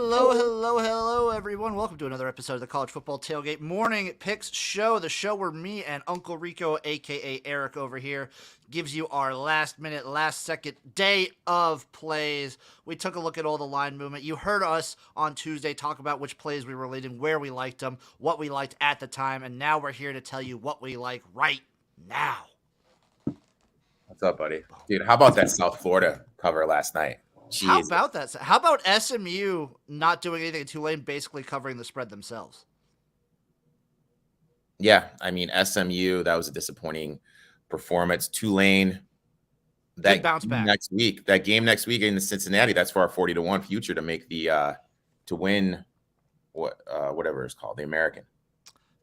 Hello, everyone. Welcome to another episode of the College Football Tailgate Morning Picks Show, the show where me and Uncle Rico, a.k.a. Eric over here, gives you our last-minute, last-second day of plays. We took a look at all the line movement. You heard us on Tuesday talk about which plays we were leading, where we liked them, what we liked at the time, and now we're here to tell you what we like right now. What's up, buddy? Dude, how about that South Florida cover last night? Jeez. How about that? How about SMU not doing anything and Tulane basically covering the spread themselves? Yeah, I mean, SMU, that was a disappointing performance. Tulane, Good bounce back next week. That game next week in Cincinnati, that's for our 40-1 future to make the to win whatever it's called, the American.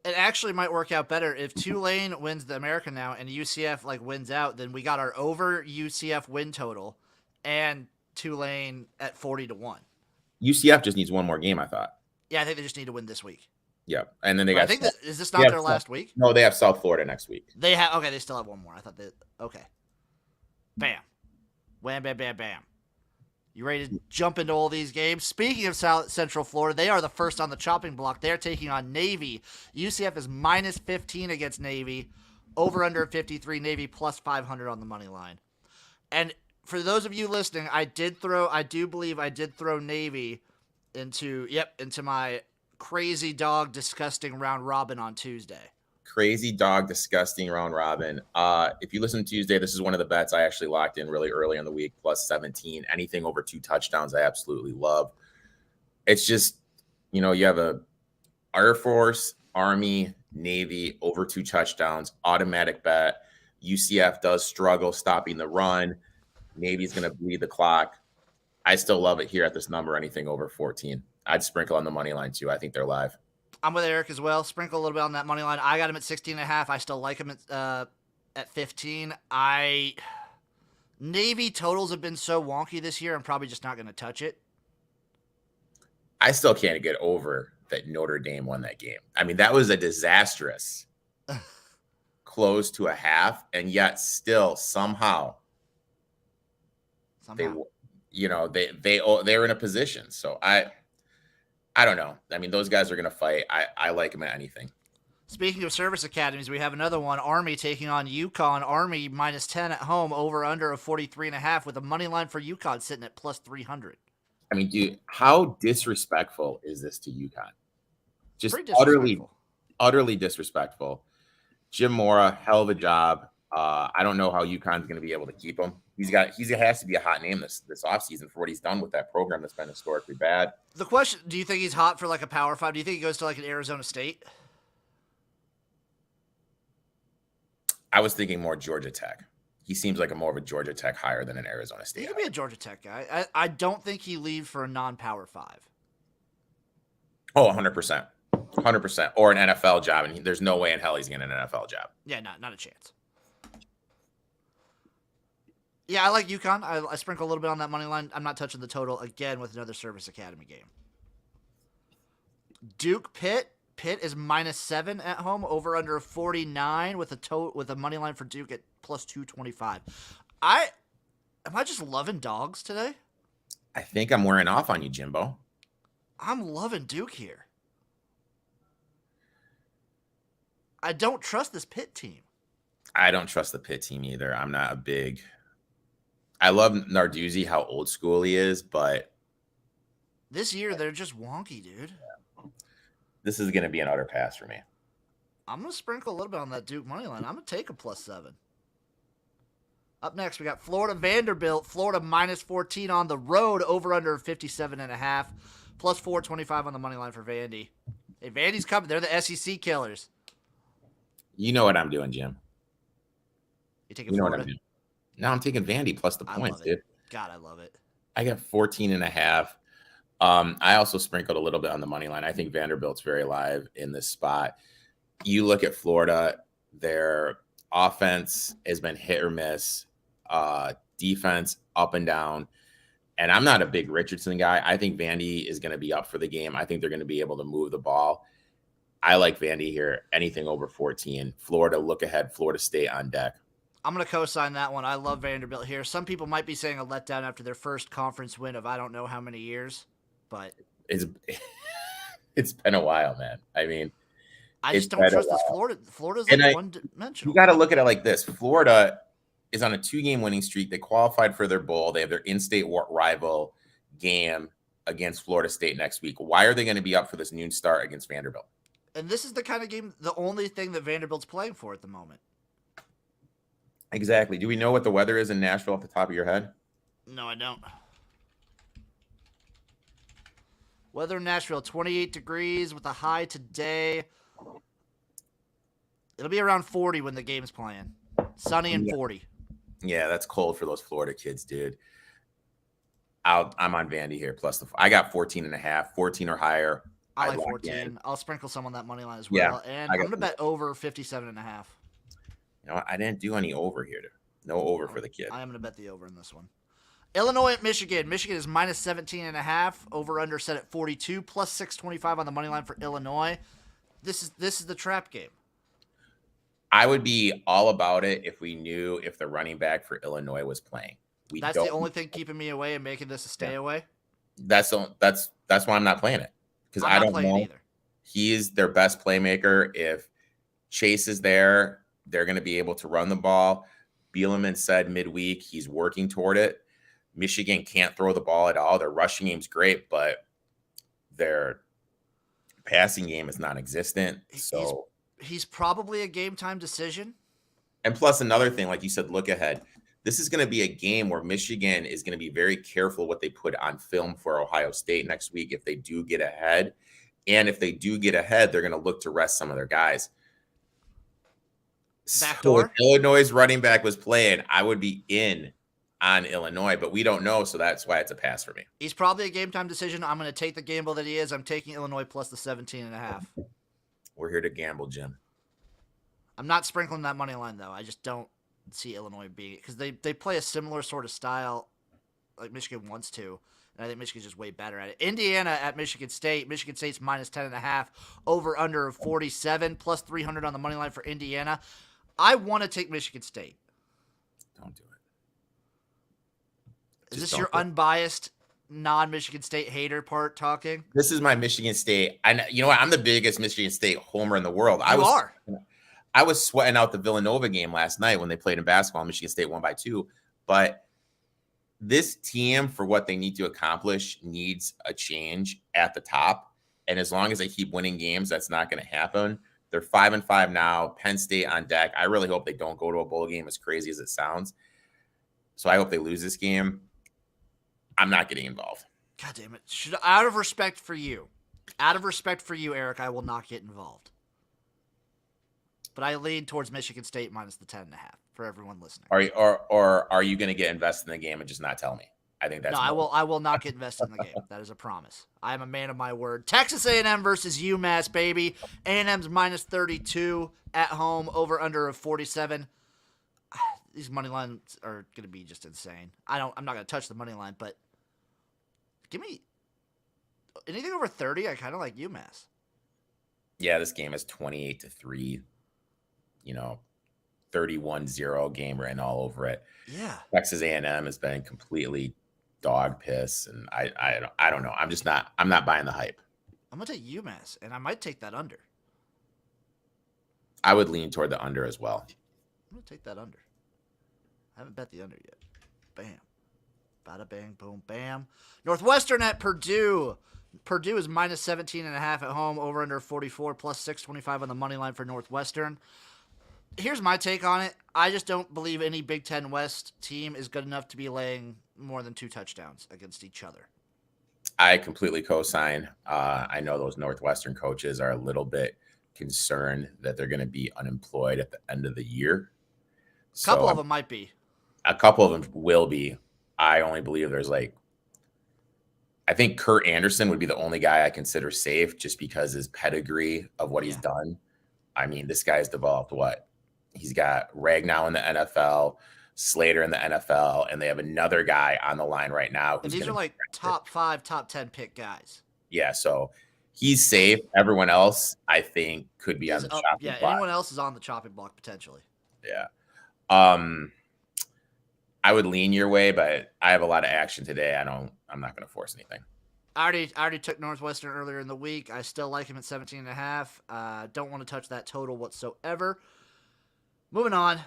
It actually might work out better if Tulane wins the American now and UCF wins out. Then we got our over UCF win total and Tulane at 40-1. UCF just needs one more game, I thought. Yeah, I think they just need to win this week. Yeah, and then they got. I think is this not their last week? No, they have South Florida next week. They have okay. They still have one more. I thought they okay. Bam, wham, bam, bam, bam. You ready to jump into all these games? Speaking of Central Florida, they are the first on the chopping block. They're taking on Navy. UCF is minus 15 against Navy. Over under 53. Navy plus 500 on the money line. And for those of you listening, I do believe I did throw Navy into my crazy dog disgusting round robin on Tuesday. Crazy dog disgusting round robin. If you listen to Tuesday, this is one of the bets I actually locked in really early in the week, plus 17. Anything over 2 touchdowns, I absolutely love. It's just, you have a Air Force, Army, Navy over 2 touchdowns, automatic bet. UCF does struggle stopping the run. Navy's going to bleed the clock. I still love it here at this number, anything over 14. I'd sprinkle on the money line too. I think they're live. I'm with Eric as well. Sprinkle a little bit on that money line. I got him at 16.5. I still like him at 15. Navy totals have been so wonky this year, I'm probably just not going to touch it. I still can't get over that Notre Dame won that game. I mean, that was a disastrous close to a half, and yet still somehow. They're in a position. So I don't know. I mean, those guys are going to fight. I like them at anything. Speaking of service academies, we have another one. Army taking on UConn. Army minus 10 at home, over under of 43.5 with a money line for UConn sitting at plus 300. I mean, dude, how disrespectful is this to UConn? Just utterly disrespectful. Jim Mora, hell of a job. I don't know how UConn's going to be able to keep him. He has to be a hot name this offseason for what he's done with that program that's been historically bad. The question, do you think he's hot for a Power 5? Do you think he goes to an Arizona State? I was thinking more Georgia Tech. He seems like more of a Georgia Tech hire than an Arizona State. He could be a Georgia Tech guy. I don't think he leaves for a non-Power 5. Oh, 100%. 100%. Or an NFL job, and there's no way in hell he's getting an NFL job. Yeah, not a chance. Yeah, I like UConn. I sprinkle a little bit on that money line. I'm not touching the total again with another Service Academy game. Duke Pitt. Pitt is minus 7 at home, over under 49 with a money line for Duke at plus 225. Am I just loving dogs today? I think I'm wearing off on you, Jimbo. I'm loving Duke here. I don't trust this Pitt team. I don't trust the Pitt team either. I'm not a big. I love Narduzzi, how old school he is, but this year they're just wonky, dude. This is going to be an utter pass for me. I'm going to sprinkle a little bit on that Duke money line. I'm going to take a plus 7. Up next, we got Florida Vanderbilt. Florida minus 14 on the road, over under 57.5, plus 425 on the money line for Vandy. Hey, Vandy's coming. They're the SEC killers. You know what I'm doing, Jim. You taking Florida? What I'm doing. No, I'm taking Vandy plus the points, dude. God, I love it. I got 14.5. I also sprinkled a little bit on the money line. I think Vanderbilt's very live in this spot. You look at Florida, their offense has been hit or miss, defense up and down. And I'm not a big Richardson guy. I think Vandy is going to be up for the game. I think they're going to be able to move the ball. I like Vandy here, anything over 14. Florida, look ahead. Florida State on deck. I'm going to co-sign that one. I love Vanderbilt here. Some people might be saying a letdown after their first conference win of I don't know how many years, but It's it's been a while, man. I mean, I it's just don't been a trust this while. Florida. Florida's And like you one dimensional. got to look at it like this. Florida is on a 2-game winning streak. They qualified for their bowl. They have their in-state rival game against Florida State next week. Why are they going to be up for this noon start against Vanderbilt? And this is the kind of game, the only thing that Vanderbilt's playing for at the moment. Exactly. Do we know what the weather is in Nashville off the top of your head? No, I don't. Weather in Nashville, 28 degrees with a high today. It'll be around 40 when the game's playing. Sunny and 40. Yeah, that's cold for those Florida kids, dude. I'm on Vandy here. Plus, I got 14 and a half, 14 or higher. I like 14. I'll sprinkle some on that money line as well. Yeah, and I'm going to bet over 57 and a half. You know, I didn't do any over here. No over for the kid. I am going to bet the over in this one. Illinois at Michigan. Michigan is minus 17 and a half. Over under set at 42. Plus 625 on the money line for Illinois. This is the trap game. I would be all about it if we knew if the running back for Illinois was playing. That's the only thing keeping me away and making this a stay away. That's why I'm not playing it, because I don't know. Either. He is their best playmaker. If Chase is there, they're going to be able to run the ball. Bielema said midweek he's working toward it. Michigan can't throw the ball at all. Their rushing game's great, but their passing game is non-existent. So he's probably a game time decision. And plus another thing, like you said, look ahead. This is going to be a game where Michigan is going to be very careful what they put on film for Ohio State next week if they do get ahead. And if they do get ahead, they're going to look to rest some of their guys. So if Illinois' running back was playing, I would be in on Illinois, but we don't know, so that's why it's a pass for me. He's probably a game time decision. I'm going to take the gamble that he is. I'm taking Illinois plus the 17 and a half. We're here to gamble, Jim. I'm not sprinkling that money line, though. I just don't see Illinois being it because they play a similar sort of style like Michigan wants to, and I think Michigan's just way better at it. Indiana at Michigan State. Michigan State's minus 10.5, over under 47, plus 300 on the money line for Indiana. I want to take Michigan State. Don't do it. Is this your unbiased non-Michigan State hater part talking? This is my Michigan State. You know what? I'm the biggest Michigan State homer in the world. I was sweating out the Villanova game last night when they played in basketball. Michigan State won by 2. But this team, for what they need to accomplish, needs a change at the top. And as long as they keep winning games, that's not going to happen. They're 5-5 now. Penn State on deck. I really hope they don't go to a bowl game, as crazy as it sounds. So I hope they lose this game. I'm not getting involved. God damn it. Out of respect for you, Eric, I will not get involved. But I lean towards Michigan State minus the 10.5 for everyone listening. Are you going to get invested in the game and just not tell me? I think that's no. I will not get invested in the game. That is a promise. I am a man of my word. Texas A&M versus UMass, baby. A&M's minus 32 at home, over under of 47. These money lines are going to be just insane. I'm not going to touch the money line, but give me anything over 30. I kind of like UMass. Yeah, this game is 28-3. 31-0 game written all over it. Yeah. Texas A&M has been completely dog piss, and I don't know. I'm not buying the hype. I'm gonna take UMass, and I might take that under. I would lean toward the under as well. I'm gonna take that under. I haven't bet the under yet. Bam. Bada bang, boom, bam. Northwestern at Purdue. Purdue is minus 17.5 at home, over under 44, plus 625 on the money line for Northwestern. Here's my take on it. I just don't believe any Big Ten West team is good enough to be laying more than 2 touchdowns against each other. I completely co-sign. I know those Northwestern coaches are a little bit concerned that they're going to be unemployed at the end of the year. A couple of them might be. A couple of them will be. I only believe there's I think Kurt Anderson would be the only guy I consider safe just because his pedigree of what he's done. I mean, this guy's developed what? He's got Ragnow in the NFL, Slater in the NFL, and they have another guy on the line right now. And these are like top 5, top 10 pick guys. Yeah, so he's safe. Everyone else, I think, could be on the chopping block. Yeah, anyone else is on the chopping block potentially. Yeah. I would lean your way, but I have a lot of action today. I'm not going to force anything. I already took Northwestern earlier in the week. I still like him at 17.5. Don't want to touch that total whatsoever. Moving on.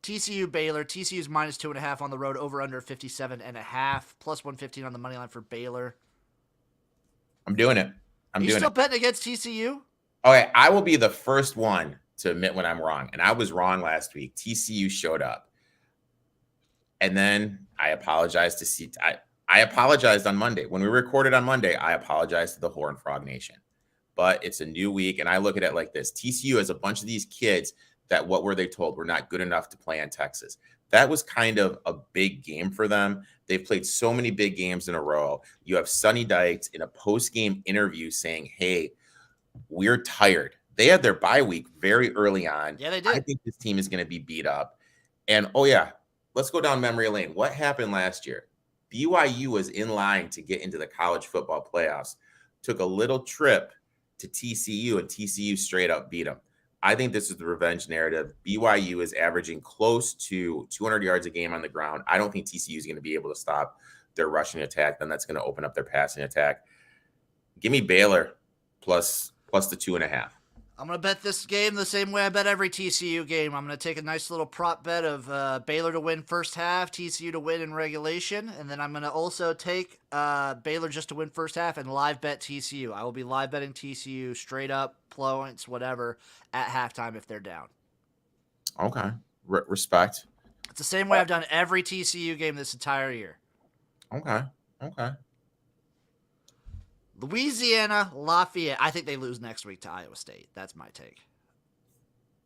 TCU Baylor. TCU's minus 2.5 on the road, over under 57.5, plus 115 on the money line for Baylor. I'm doing it. Are you still betting against TCU? Okay, I will be the first one to admit when I'm wrong. And I was wrong last week. TCU showed up. And then I apologized to I apologized on Monday. When we recorded on Monday, I apologized to the Horned Frog Nation. But it's a new week, and I look at it like this. TCU has a bunch of these kids that what were they told were not good enough to play in Texas. That was kind of a big game for them. They've played so many big games in a row. You have Sonny Dykes in a post-game interview saying, hey, we're tired. They had their bye week very early on. Yeah, they did. I think this team is going to be beat up. And, oh, yeah, let's go down memory lane. What happened last year? BYU was in line to get into the college football playoffs, took a little trip to TCU, and TCU straight up beat them. I think this is the revenge narrative. BYU is averaging close to 200 yards a game on the ground. I don't think TCU is going to be able to stop their rushing attack. Then that's going to open up their passing attack. Give me Baylor plus the 2.5. I'm going to bet this game the same way I bet every TCU game. I'm going to take a nice little prop bet of Baylor to win first half, TCU to win in regulation, and then I'm going to also take Baylor just to win first half and live bet TCU. I will be live betting TCU straight up, points, whatever, at halftime if they're down. Okay. Respect. It's the same way I've done every TCU game this entire year. Okay. Louisiana, Lafayette. I think they lose next week to Iowa State. That's my take.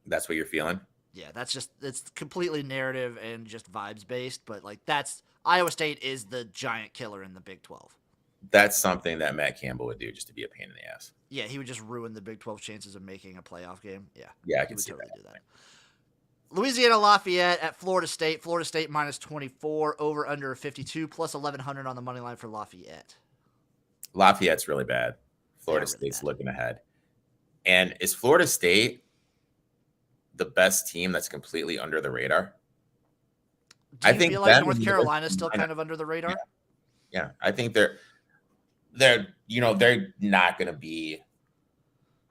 That's what you're feeling? Yeah, it's completely narrative and just vibes based, but like Iowa State is the giant killer in the Big 12. That's something that Matt Campbell would do just to be a pain in the ass. Yeah, he would just ruin the Big 12 chances of making a playoff game. Yeah, I can see totally do that. Louisiana, Lafayette at Florida State. Florida State minus 24, over under 52, plus 1,100 on the money line for Lafayette. Lafayette's really bad. Florida State's looking ahead. And is Florida State the best team that's completely under the radar? Do you feel like North Carolina's still kind of under the radar? Yeah. I think they're not going to be.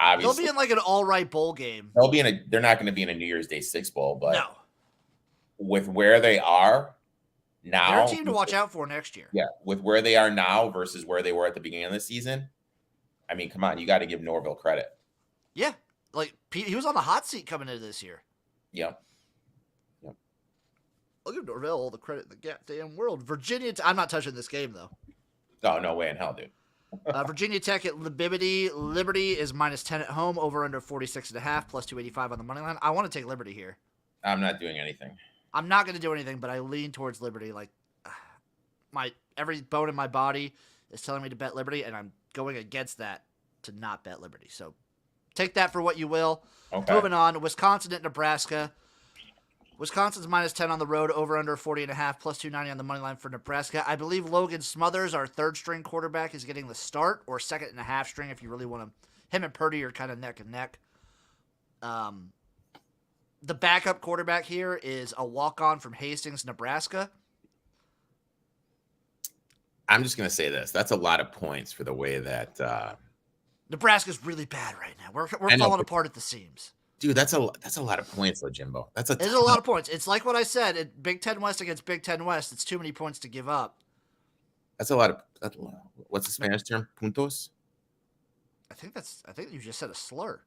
Obviously, they'll be in like an all right bowl game. They're not going to be in a New Year's Day 6 bowl, but no. With where they are now, they're a team to watch out for next year. Yeah, with where they are now versus where they were at the beginning of the season. I mean, come on, you got to give Norville credit. Yeah, like he was on the hot seat coming into this year. Yep. I'll give Norville all the credit in the goddamn world. Virginia, I'm not touching this game though. Oh, no way in hell, dude. Virginia Tech at Liberty. Liberty is minus 10 at home, over under 46.5, plus 285 on the money line. I want to take Liberty here. I'm not doing anything. I'm not going to do anything, but I lean towards Liberty. Like every bone in my body is telling me to bet Liberty, and I'm going against that to not bet Liberty. So take that for what you will. Okay. Moving on, Wisconsin at Nebraska. Wisconsin's minus 10 on the road, over under 40.5, plus 290 on the money line for Nebraska. I believe Logan Smothers, our third string quarterback, is getting the start, or second and a half string if you really want to. Him and Purdy are kind of neck and neck. The backup quarterback here is a walk-on from Hastings, Nebraska. I'm just going to say this. That's a lot of points for the way that Nebraska's really bad right now. We're falling apart at the seams. Dude, that's a lot of points, though, Jimbo. It's a lot of points. It's like what I said. Big Ten West against Big Ten West. It's too many points to give up. That's a lot of. What's the Spanish term? Puntos. I think you just said a slur.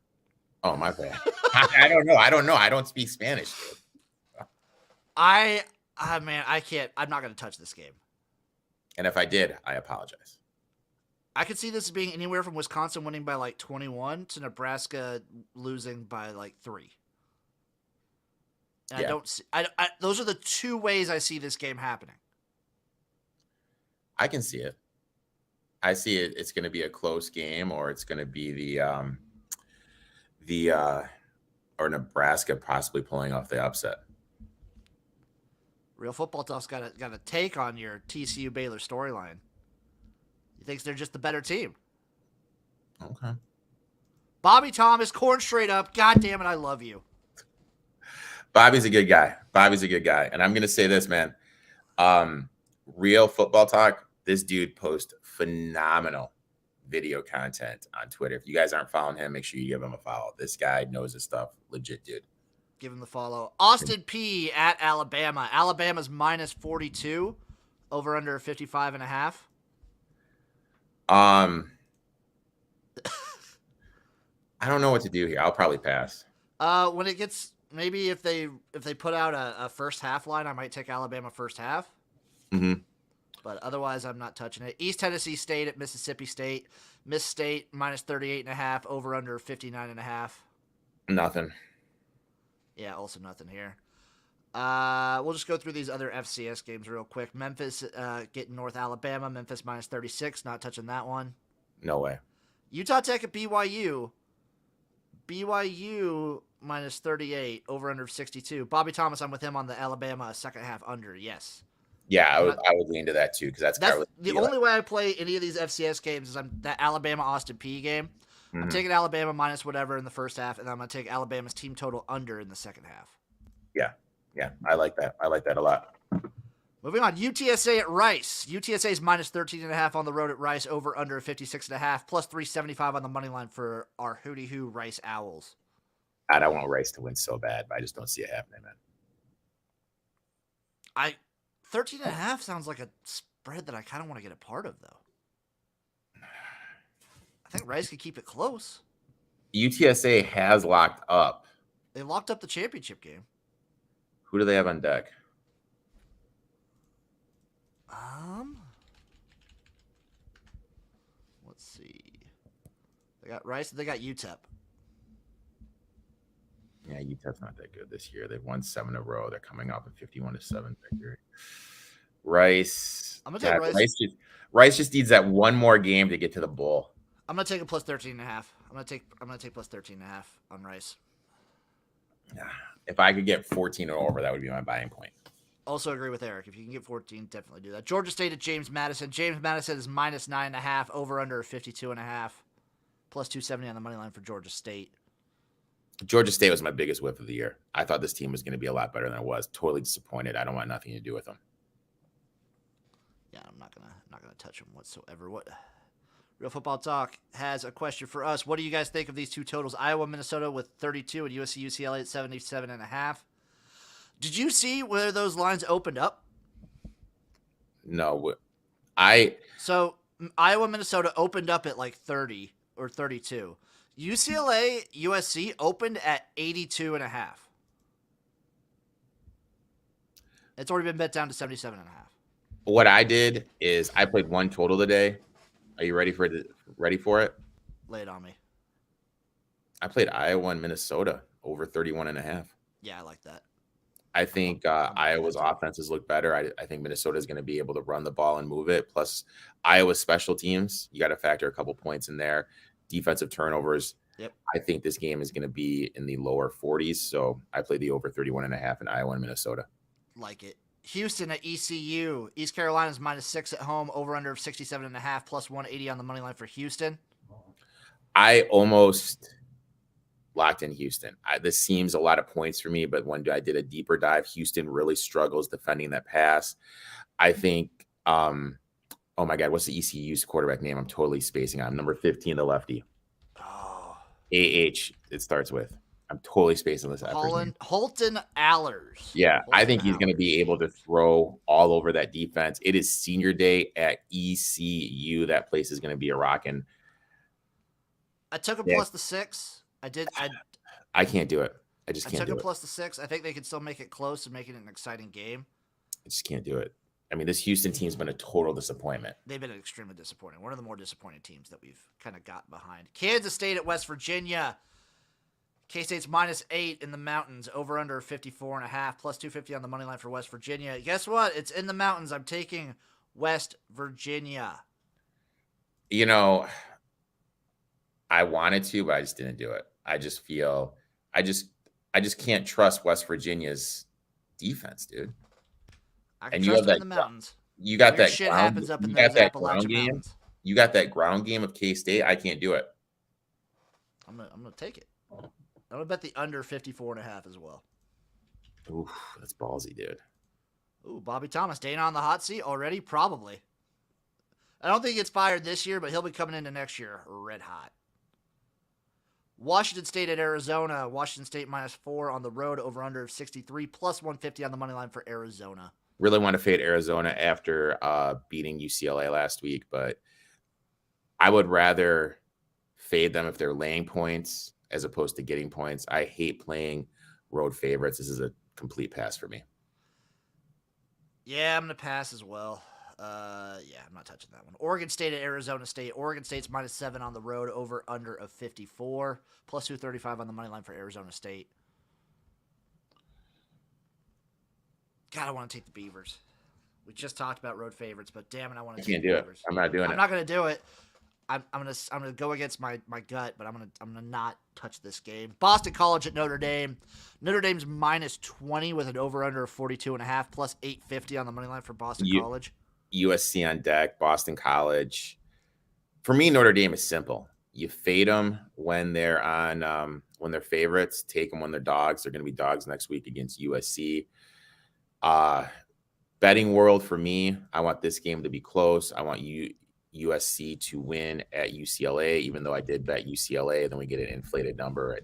Oh, my bad. I don't know. I don't speak Spanish, dude. Man, I can't. I'm not going to touch this game. And if I did, I apologize. I could see this being anywhere from Wisconsin winning by like 21 to Nebraska losing by like 3. And yeah. Those are the two ways I see this game happening. I can see it. I see it. It's going to be a close game, or it's going to be or Nebraska possibly pulling off the upset. Real Football Talk's got a take on your TCU Baylor storyline. He thinks they're just the better team. Okay. Bobby Thomas, corn straight up. God damn it, I love you. Bobby's a good guy. And I'm going to say this, man. Real Football Talk, This dude posts phenomenal video content on Twitter. If you guys aren't following him, make sure you give him a follow. This guy knows his stuff. Legit, dude. Give him the follow. Austin P at Alabama. Alabama's minus 42. Over under 55.5. I don't know what to do here. I'll probably pass. When it gets, maybe if they put out a first half line, I might take Alabama first half. Mm-hmm. But otherwise, I'm not touching it. East Tennessee State at Mississippi State. Miss State minus 38.5. Over under 59.5. Nothing. Yeah, also nothing here. We'll just go through these other FCS games real quick. Memphis getting North Alabama. Memphis minus 36. Not touching that one. No way. Utah Tech at BYU. BYU minus 38. Over under 62. Bobby Thomas, I'm with him on the Alabama second half under. Yes. Yeah, I would lean to that too because that's the only way I play any of these FCS games is that Alabama Austin P game. Mm-hmm. I'm taking Alabama minus whatever in the first half, and I'm going to take Alabama's team total under in the second half. Yeah, I like that. I like that a lot. Moving on, UTSA at Rice. UTSA is minus 13.5 on the road at Rice, over under 56.5, plus 375 on the money line for our Hootie Hoo Rice Owls. I want Rice to win so bad, but I just don't see it happening, man. 13.5 sounds like a spread that I kind of want to get a part of, though. I think Rice could keep it close. UTSA has locked up. They locked up the championship game. Who do they have on deck? Let's see. They got Rice. They got UTEP. Yeah, UTEP's not that good this year. They've won 7 in a row. They're coming off a 51-7 victory. Rice. I'm gonna take Rice. Rice just needs that one more game to get to the bowl. I'm gonna take a plus 13.5. I'm gonna take plus 13.5 on Rice. If I could get 14 or over, that would be my buying point. Also agree with Eric. If you can get 14, definitely do that. Georgia State at James Madison. James Madison is minus 9.5. Over under 52.5. Plus 270 on the money line for Georgia State. Georgia State was my biggest whiff of the year. I thought this team was going to be a lot better than it was. Totally disappointed. I don't want nothing to do with them. Yeah, I'm not gonna touch them whatsoever. What? Real Football Talk has a question for us. What do you guys think of these two totals? Iowa, Minnesota with 32 and USC, UCLA at 77.5. Did you see where those lines opened up? No, So Iowa, Minnesota opened up at like 30 or 32. UCLA, USC opened at 82.5. It's already been bet down to 77.5. What I did is I played one total today. Are you ready for it? Lay it on me. I played Iowa and Minnesota over 31.5. Yeah, I like that. I think Iowa's offenses look better. I think Minnesota is going to be able to run the ball and move it. Plus, Iowa's special teams, you got to factor a couple points in there. Defensive turnovers. Yep. I think this game is going to be in the lower 40s. So I played the over 31.5 in Iowa and Minnesota. Like it. Houston at ECU. East Carolina's minus 6 at home. Over under 67.5. Plus 180 on the money line for Houston. I almost locked in Houston. This seems a lot of points for me, but when I did a deeper dive, Houston really struggles defending that pass. I think, oh my God, what's the ECU's quarterback name? I'm totally spacing on. Number 15, the lefty. Oh. AH, it starts with. I'm totally spacing this out. Holton Allers. Yeah, Holton I think he's going to be able to throw all over that defense. It is senior day at ECU. That place is going to be a rocking. I took him plus the 6. I can't do it. I just can't do it. I took him plus the 6. I think they can still make it close and make it an exciting game. I just can't do it. I mean, this Houston team's been a total disappointment. They've been extremely disappointing. One of the more disappointing teams that we've kind of got behind. Kansas State at West Virginia. K-State's minus 8 in the mountains. Over under 54.5. Plus 250 on the money line for West Virginia. Guess what? It's in the mountains. I'm taking West Virginia. You know, I wanted to, but I just didn't do it. I just feel I just can't trust West Virginia's defense, dude. I can trust them in the mountains. You got that shit happens up in those Appalachian mountains. You got that ground game of K-State. I can't do it. I'm gonna take it. I'm gonna bet the under 54.5 as well. Ooh, that's ballsy, dude. Ooh, Bobby Thomas, Dana on the hot seat already? Probably. I don't think he gets fired this year, but he'll be coming into next year red hot. Washington State at Arizona. Washington State -4 on the road, over under of 63, plus 150 on the money line for Arizona. Really want to fade Arizona after beating UCLA last week, but I would rather fade them if they're laying points as opposed to getting points. I hate playing road favorites. This is a complete pass for me. Yeah, I'm going to pass as well. I'm not touching that one. Oregon State at Arizona State. Oregon State's -7 on the road, over under of 54, plus 235 on the money line for Arizona State. God, I want to take the Beavers. We just talked about road favorites, but damn it, I want to take the Beavers. I'm not doing it. I'm not going to do it. I'm gonna go against my gut, but I'm gonna not touch this game. Boston College at Notre Dame. Notre Dame's -20 with an over under of 42.5, plus 850 on the money line for Boston College. USC on deck, Boston College. For me, Notre Dame is simple. You fade them when they're on when they're favorites. Take them when they're dogs. They're going to be dogs next week against USC. Betting world for me, I want this game to be close. I want USC to win at UCLA, even though I did bet UCLA. Then we get an inflated number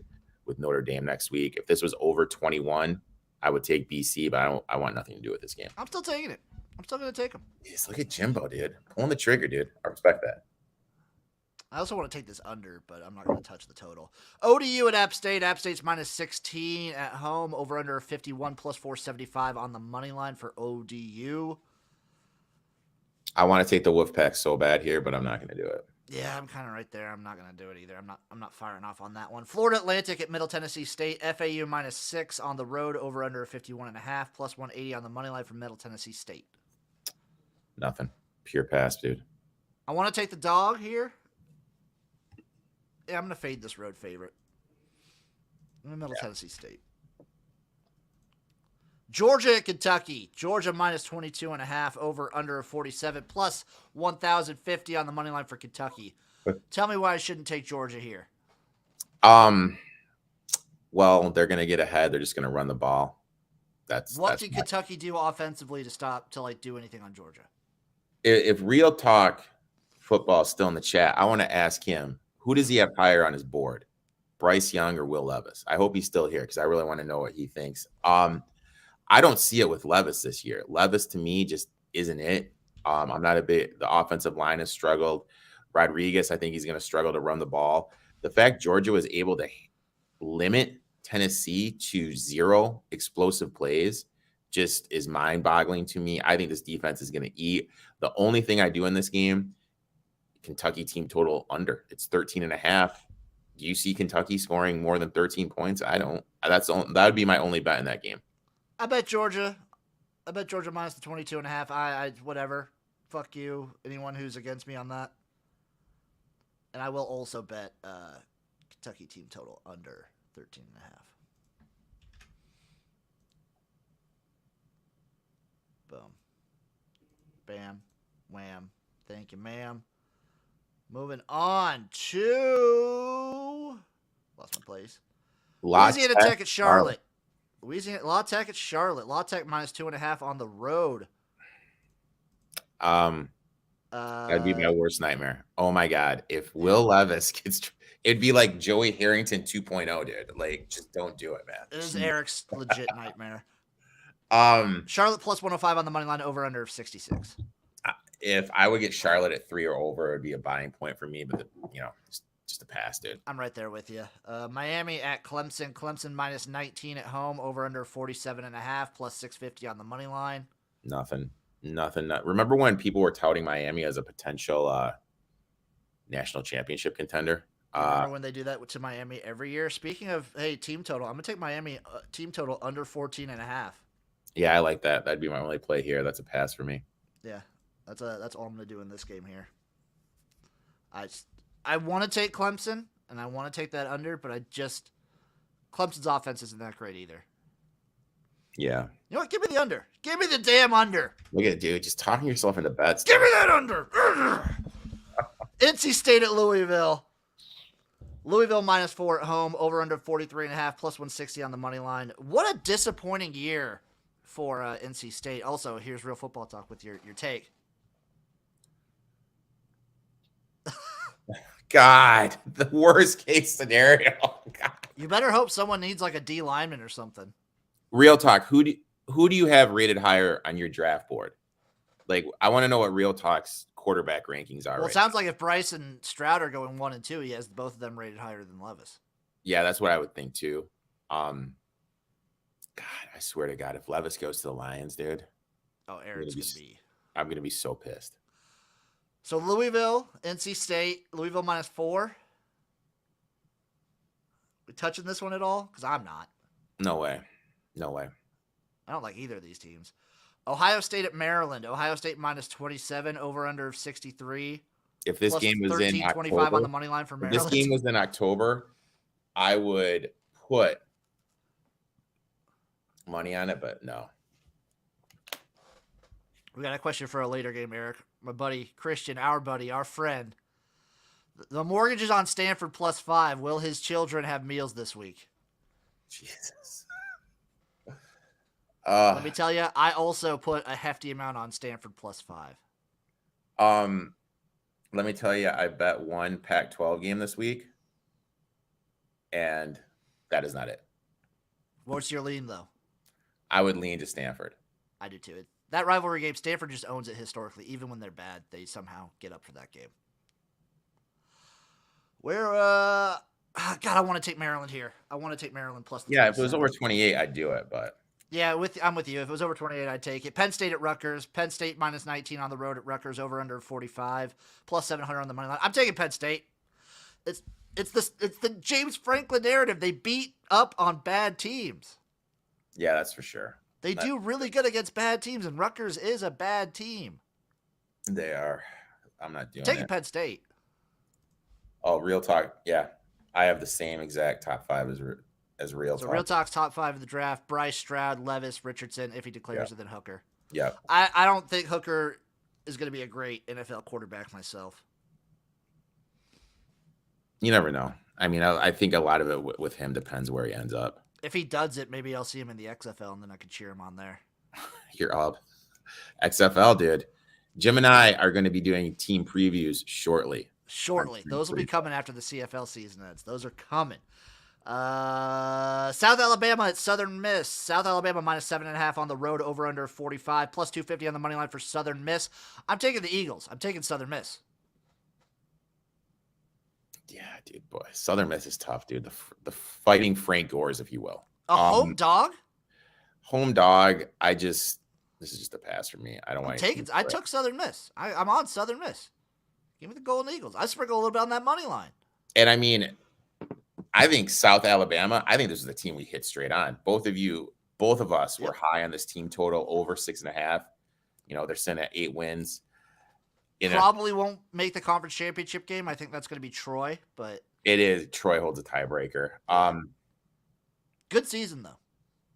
with Notre Dame next week. If this was over 21, I would take BC, but I want nothing to do with this game. I'm still taking it. I'm still going to take them. Jeez, look at Jimbo, dude. Pulling the trigger, dude. I respect that. I also want to take this under, but I'm not going to touch the total. ODU at App State. App State's -16 at home, over under 51, plus 475 on the money line for ODU. I want to take the Wolfpack so bad here, but I'm not going to do it. Yeah, I'm kind of right there. I'm not going to do it either. I'm not firing off on that one. Florida Atlantic at Middle Tennessee State. FAU -6 on the road, over under 51.5, plus 180 on the money line for Middle Tennessee State. Nothing. Pure pass, dude. I want to take the dog here. Yeah, I'm going to fade this road favorite. I'm in Middle Tennessee State. Georgia at Kentucky. Georgia -22.5, over under 47, plus 1,050 on the money line for Kentucky. Tell me why I shouldn't take Georgia here. Well, they're going to get ahead. They're just going to run the ball. What did Kentucky do offensively to do anything on Georgia? If Real Talk Football is still in the chat, I want to ask him, who does he have higher on his board? Bryce Young or Will Levis? I hope he's still here because I really want to know what he thinks. I don't see it with Levis this year. Levis to me just isn't it. I'm not the offensive line has struggled. Rodriguez, I think he's going to struggle to run the ball. The fact Georgia was able to limit Tennessee to 0 explosive plays just is mind-boggling to me. I think this defense is going to eat. The only thing I do in this game, Kentucky team total under. It's 13.5. Do you see Kentucky scoring more than 13 points? I don't. That would be my only bet in that game. I bet Georgia minus the 22.5. I whatever. Fuck you. Anyone who's against me on that. And I will also bet Kentucky team total under 13.5. Boom. Bam. Wham. Thank you, ma'am. Moving on to lost my place. Louisiana Tech at Charlotte. La Tech at Charlotte. La Tech -2.5 on the road. That'd be my worst nightmare. Oh my god, if Will Levis gets, it'd be like Joey Harrington 2.0, dude. Like, just don't do it, man. It is Eric's legit nightmare. Charlotte +105 on the money line, over under 66. If I would get Charlotte at 3 or over, it'd be a buying point for me. But just a pass, dude. I'm right there with you. Miami at Clemson. Clemson -19 at home, over under 47.5, plus 650 on the money line. Nothing. Remember when people were touting Miami as a potential national championship contender? Remember when they do that to Miami every year? Speaking of, team total, I'm gonna take Miami team total under 14.5. Yeah, I like that. That'd be my only play here. That's a pass for me. Yeah, that's all I'm gonna do in this game here. I want to take Clemson and I want to take that under, but Clemson's offense isn't that great either. Yeah. You know what? Give me the under. Give me the damn under. Look at it, dude. Just talking yourself into bets. Give me that under. NC State at Louisville. Louisville -4 at home, over under 43.5, plus 160 on the money line. What a disappointing year for NC State. Also, here's Real Football Talk with your take. God, the worst case scenario. God. You better hope someone needs like a D lineman or something. Real talk. Who do you have rated higher on your draft board? Like, I want to know what Real Talk's quarterback rankings are. Well, it right sounds now. like if Bryce and Stroud are going 1 and 2, he has both of them rated higher than Levis. Yeah, that's what I would think too. God, I swear to God, if Levis goes to the Lions, dude, Oh, Aaron's going to be. I'm gonna be so pissed. So Louisville, NC State, Louisville -4. We touching this one at all? Because I'm not. No way. No way. I don't like either of these teams. Ohio State at Maryland. Ohio State -27, over under of 63. If this Plus game was in 13.25 on the October, money line for if Maryland. this game was in October, I would put money on it, but no. We got a question for a later game, Eric. My buddy Christian, our buddy, our friend. The mortgage is on Stanford +5. Will his children have meals this week? Jesus. Let me tell you, I also put a hefty amount on Stanford +5. Let me tell you, I bet one Pac-12 game this week, and that is not it. What's your lean, though? I would lean to Stanford. I do, too. That rivalry game, Stanford just owns it historically. Even when they're bad, they somehow get up for that game. God, I want to take Maryland here. I want to take Maryland plus the Yeah, if it was 27. over 28, I'd do it, but Yeah, I'm with you. If it was over 28, I'd take it. Penn State at Rutgers. Penn State -19 on the road at Rutgers, over under 45, plus 700 on the money line. I'm taking Penn State. It's the James Franklin narrative. They beat up on bad teams. yeah, that's for sure. They do really good against bad teams, and Rutgers is a bad team. They are. I'm not doing Taking it. Penn State. Oh, Real Talk. Yeah, I have the same exact top 5 as Real So Talk. Real Talk's top 5 of the draft: Bryce, Stroud, Levis, Richardson, if he declares Yeah. it, then Hooker. Yeah. I don't think Hooker is going to be a great NFL quarterback myself. You never know. I mean, I think a lot of it with him depends where he ends up. If he does it, maybe I'll see him in the XFL, and then I can cheer him on there. You're up. XFL, dude. Jim and I are going to be doing team previews shortly. Those will be coming after the CFL season ends. Those are coming. South Alabama at Southern Miss. South Alabama -7.5 on the road, over under 45, plus 250 on the money line for Southern Miss. I'm taking the Eagles. I'm taking Southern Miss. Yeah, dude, boy. Southern Miss is tough, dude. The fighting Frank Gores, if you will. A home dog? Home dog. This is just a pass for me. I don't want to. I took Southern Miss. I'm on Southern Miss. Give me the Golden Eagles. I sprinkle a little bit on that money line. And I mean, I think South Alabama, I think this is the team we hit straight on. Both of us were high on this team total over 6.5. They're sitting at 8 wins. Probably won't make the conference championship game. I think that's going to be Troy, but it is. Troy holds a tiebreaker. Good season, though.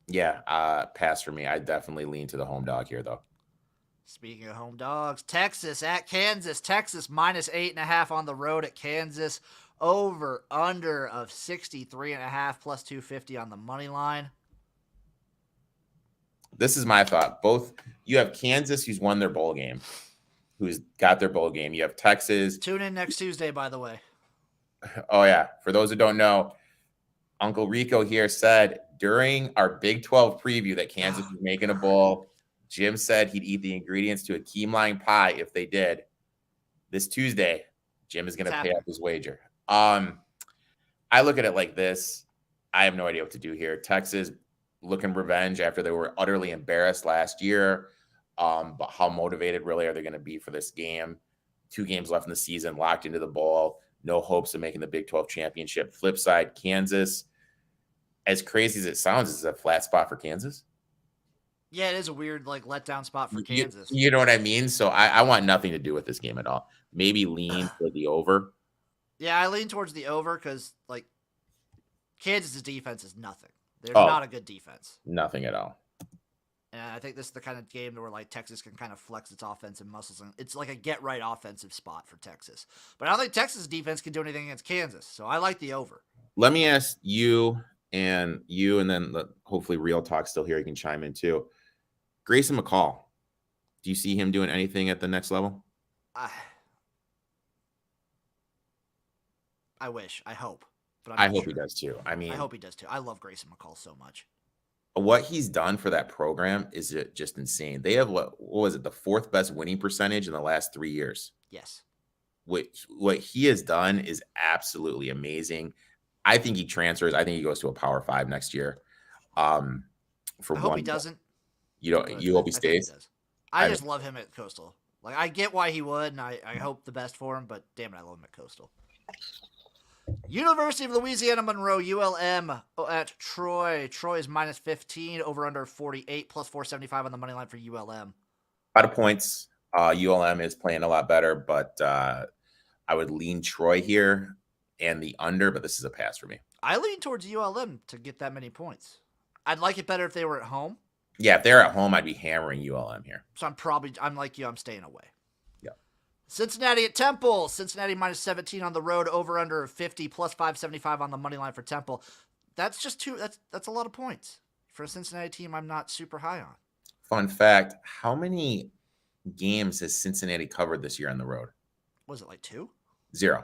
Yeah, pass for me. I definitely lean to the home dog here, though. Speaking of home dogs, Texas at Kansas. Texas -8.5 on the road at Kansas. Over under of 63.5, plus 250 on the money line. This is my thought. You have Kansas, who's won their bowl game, who's got their bowl game. You have Texas. Tune in next Tuesday, by the way. Oh, yeah. For those who don't know, Uncle Rico here said during our Big 12 preview that Kansas was making a bowl. Jim said he'd eat the ingredients to a key lime pie if they did. This Tuesday, Jim is going to pay up his wager. I look at it like this. I have no idea what to do here. Texas looking revenge after they were utterly embarrassed last year. But how motivated really are they going to be for this game? 2 games left in the season, locked into the bowl. No hopes of making the Big 12 championship. Flip side, Kansas, as crazy as it sounds, is a flat spot for Kansas. Yeah, it is a weird letdown spot for Kansas. You know what I mean? So I want nothing to do with this game at all. Maybe lean for the over. Yeah, I lean towards the over because Kansas' defense is nothing. They're not a good defense. Nothing at all. And I think this is the kind of game where Texas can kind of flex its offensive muscles. And it's like a get-right offensive spot for Texas. But I don't think Texas' defense can do anything against Kansas. So I like the over. Let me ask you, and then hopefully Real Talk still here. You can chime in too. Grayson McCall, do you see him doing anything at the next level? I wish. I hope. But I'm I not hope sure. he does too. I I mean, hope he does too. I love Grayson McCall so much. what he's done for that program is just insane. They have what was it, the fourth best winning percentage in the last 3 years. Yes. What he has done is absolutely amazing. I think he transfers. I think he goes to a Power Five next year. For I hope he one, doesn't. But you hope he I think he stays. does. I I just love him at Coastal. Like, I get why he would, and I hope the best for him, but damn it, I love him at Coastal. University of Louisiana Monroe, ULM at Troy. Troy is minus 15, over under 48, plus 475 on the money line for ULM. A lot of points. ULM is playing a lot better, but I would lean Troy here and the under, but this is a pass for me. I lean towards ULM to get that many points. I'd like it better if they were at home. Yeah, if they're at home, I'd be hammering ULM here. So I'm like you, I'm staying away. Yeah. Cincinnati at Temple. Cincinnati minus 17 on the road, over under 50, plus 575 on the money line for Temple. That's just that's a lot of points for a Cincinnati team I'm not super high on. Fun fact, how many games has Cincinnati covered this year on the road? Was it like 2? 0.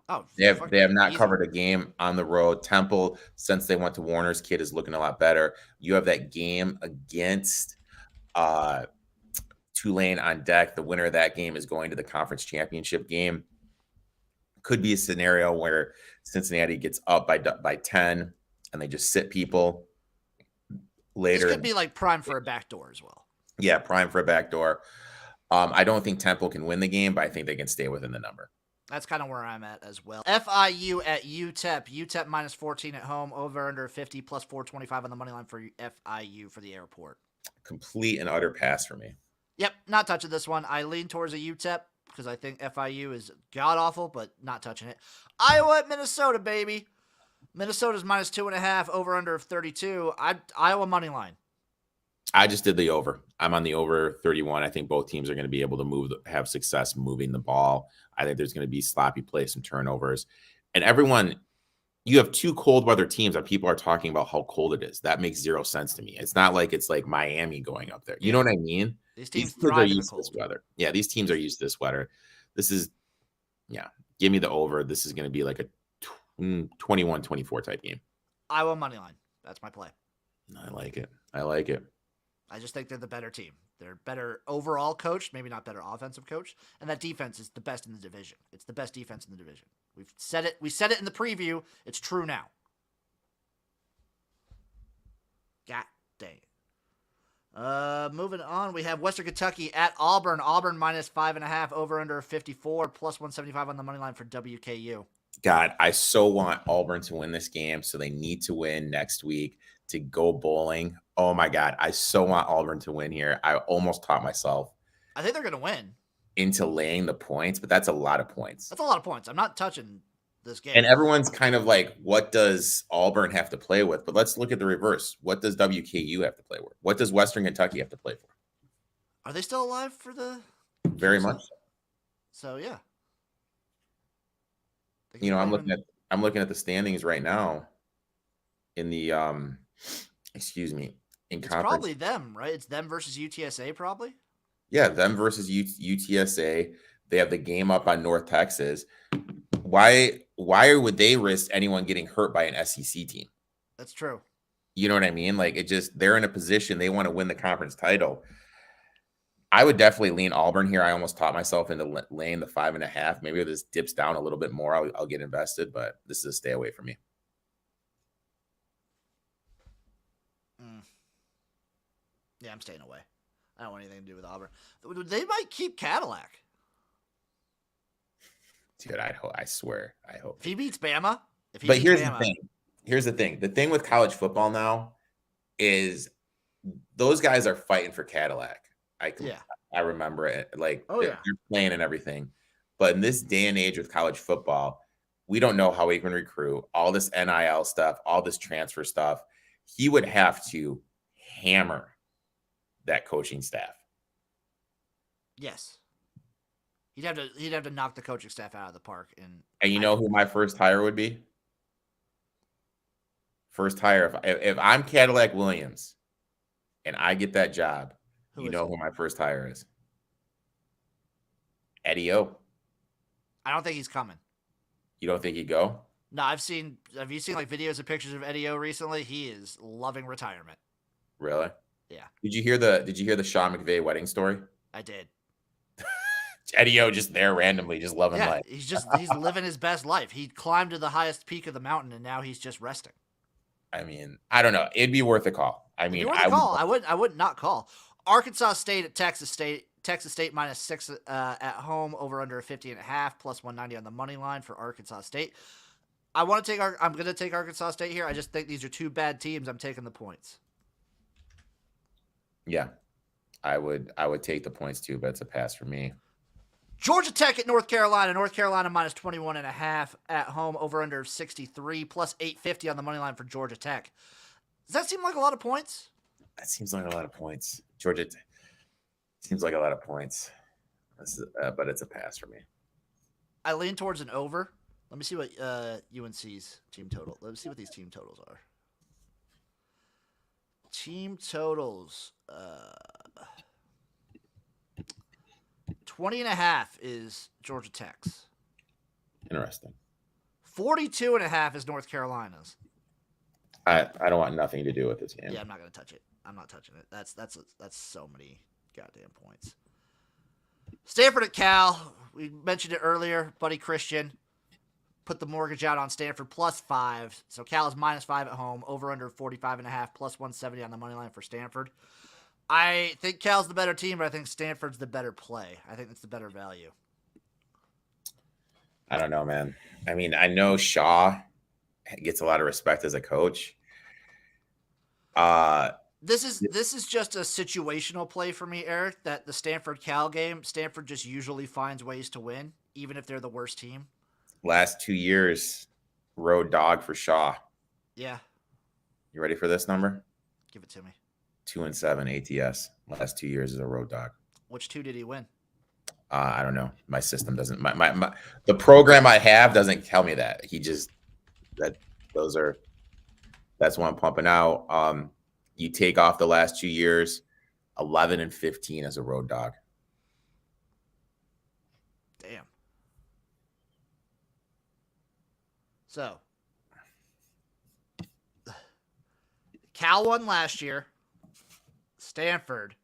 Oh, They have not easy. covered a game on the road. Temple, since they went to Warner's, kid is looking a lot better. You have that game against Tulane on deck. The winner of that game is going to the conference championship game. Could be a scenario where Cincinnati gets up by 10 and they just sit people later. This could be like prime for a backdoor as well. Yeah, prime for a backdoor. I don't think Temple can win the game, but I think they can stay within the number. That's kind of where I'm at as well. FIU at UTEP. UTEP minus 14 at home, over under 50, plus 425 on the money line for FIU for the airport. Complete and utter pass for me. Yep, not touching this one. I lean towards a UTEP because I think FIU is god-awful, but not touching it. Iowa at Minnesota, baby. Minnesota's minus 2.5, over under 32. Iowa money line. I just did the over. I'm on the over 31. I think both teams are going to be able to have success moving the ball. I think there's going to be sloppy plays and turnovers. And you have 2 cold weather teams that people are talking about how cold it is. That makes 0 sense to me. It's not like it's like Miami going up there. You know what I mean? These teams are used to this weather. Yeah, these teams are used to this weather. Give me the over. This is going to be like a 21-24 type game. Iowa money line. That's my play. I like it. I just think they're the better team. They're better overall coached, maybe not better offensive coached, and that defense is the best in the division. It's the best defense in the division. We've said it. We said it in the preview. It's true now. God dang. Moving on, we have Western Kentucky at Auburn. Auburn minus 5.5, over under 54, plus 175 on the money line for WKU. God, I so want Auburn to win this game, so they need to win next week to go bowling. Oh my God, I so want Auburn to win here. I almost taught myself. I think they're going to win. Into laying the points, but that's a lot of points. That's a lot of points. I'm not touching this game. And everyone's kind of like, what does Auburn have to play with? But let's look at the reverse. What does WKU have to play with? What does Western Kentucky have to play for? Are they still alive for the? Very much. So yeah. I'm looking at the standings right now. In the It's conference. probably them, right? It's them versus UTSA, probably. Yeah, them versus UTSA. They have the game up on North Texas. Why would they risk anyone getting hurt by an SEC team? That's true. You know what I mean? Like, they're in a position, they want to win the conference title. I would definitely lean Auburn here. I almost taught myself into laying the 5.5. Maybe if this dips down a little bit more, I'll get invested, but this is a stay away from me. Yeah, I'm staying away. I don't want anything to do with Auburn. They might keep Cadillac. Dude, I swear. I hope. If he beats Bama. Here's the thing. The thing with college football now is those guys are fighting for Cadillac. I remember it. Like, they're playing and everything. But in this day and age with college football, we don't know how he can recruit. All this NIL stuff, all this transfer stuff. He would have to hammer that coaching staff. Yes. He'd have to knock the coaching staff out of the park. And you know who my first hire would be? First hire, if I'm Cadillac Williams and I get that job, who my first hire is? Eddie O. I don't think he's coming. You don't think he'd go? No, have you seen like videos and pictures of Eddie O recently? He is loving retirement. Really? Yeah, Did you hear the Sean McVay wedding story? I did. Eddie O just there randomly, just loving Yeah, life. he's living his best life. He climbed to the highest peak of the mountain and now he's just resting. I mean, I don't know. It'd be worth a call. I It'd be mean, worth a call. I would not call. Arkansas State at Texas State. Texas State -6 at home, over under 50.5, plus 190 on the money line for Arkansas State. I'm going to take Arkansas State here. I just think these are two bad teams. I'm taking the points. yeah, I would take the points too, but it's a pass for me. Georgia Tech at North Carolina. North Carolina -21.5 at home, over under 63, plus 850 on the money line for Georgia Tech. Does that seem like a lot of points? That seems like a lot of points. Georgia seems like a lot of points. But it's a pass for me. I lean towards an over. Let me see what UNC's team total. Let me see what these team totals are. Team totals. 20.5 is Georgia Tech's. Interesting. 42.5 is North Carolina's. I don't want nothing to do with this game. Yeah, I'm not gonna touch it. I'm not touching it. That's so many goddamn points. Stanford at Cal. We mentioned it earlier. Buddy Christian put the mortgage out on Stanford +5. So Cal is -5 at home. Over under 45.5, plus 170 on the money line for Stanford. I think Cal's the better team, but I think Stanford's the better play. I think it's the better value. I don't know, man. I mean, I know Shaw gets a lot of respect as a coach. This is just a situational play for me, Eric, that the Stanford-Cal game, Stanford just usually finds ways to win, even if they're the worst team. Last 2 years, road dog for Shaw. Yeah. You ready for this number? Give it to me. 2-7 ATS. Last 2 years as a road dog. Which two did he win? I don't know. My system doesn't. The program I have doesn't tell me that. That's what I'm pumping out. You take off the last 2 years, 11-15 as a road dog. Damn. So, Cal won last year, Stanford,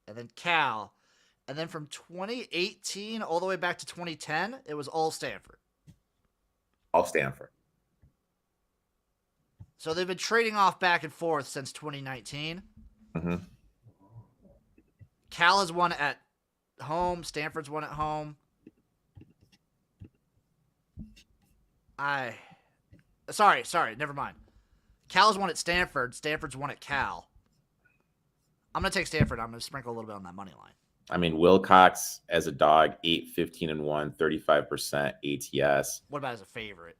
and then Cal. And then from 2018 all the way back to 2010, it was all Stanford. All Stanford. So they've been trading off back and forth since 2019. Mm-hmm. Cal has won at home. Stanford's won at home. Sorry, never mind. Cal has won at Stanford. Stanford's won at Cal. I'm going to take Stanford. I'm going to sprinkle a little bit on that money line. I mean, Wilcox as a dog, 8-15-1, 35% ATS. What about as a favorite?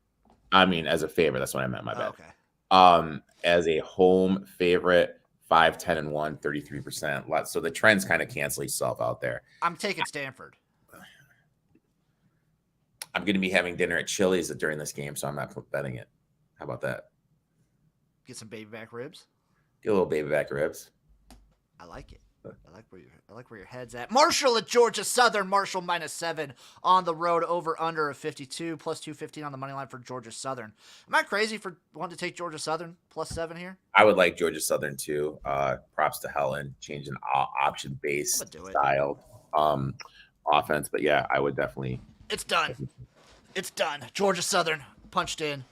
I mean, as a favorite, that's what I meant. My bad. Okay. As a home favorite, 5-10-1, 33%. So the trends kind of cancel itself out there. I'm taking Stanford. I'm going to be having dinner at Chili's during this game, so I'm not betting it. How about that? Get some baby back ribs. Get a little baby back ribs. I like it. I like where your head's at. Marshall at Georgia Southern. Marshall -7 on the road, over under of 52, plus 215 on the money line for Georgia Southern. Am I crazy for wanting to take Georgia Southern +7 here? I would like Georgia Southern too. Props to Helen, changing option based style offense. But yeah, I would definitely. It's done. It's done. Georgia Southern punched in.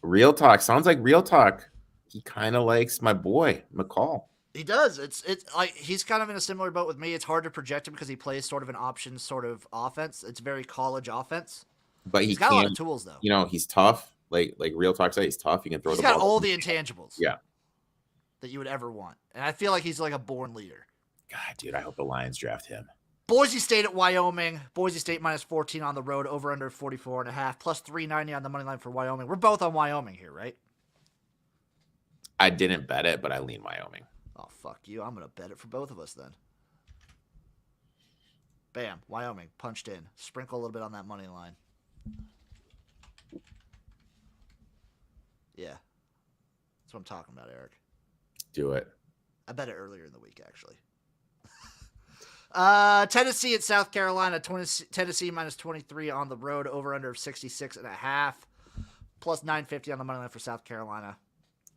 Real talk sounds like real talk. He kind of likes my boy McCall. He does. It's like he's kind of in a similar boat with me. It's hard to project him because he plays sort of an option sort of offense. It's very college offense. But he's got a lot of tools though. You know, he's tough. Like real talk said, he's tough. He can throw he's the ball. He's got all the intangibles. Yeah. That you would ever want. And I feel like he's like a born leader. God, dude, I hope the Lions draft him. Boise State at Wyoming. Boise State -14 on the road, over under 44.5, plus 390 on the money line for Wyoming. We're both on Wyoming here, right? I didn't bet it, but I lean Wyoming. Oh, fuck you. I'm going to bet it for both of us then. Bam. Wyoming. Punched in. Sprinkle a little bit on that money line. Yeah. That's what I'm talking about, Eric. Do it. I bet it earlier in the week, actually. Tennessee at South Carolina. Tennessee minus 23 on the road. Over under 66.5. Plus 950 on the money line for South Carolina.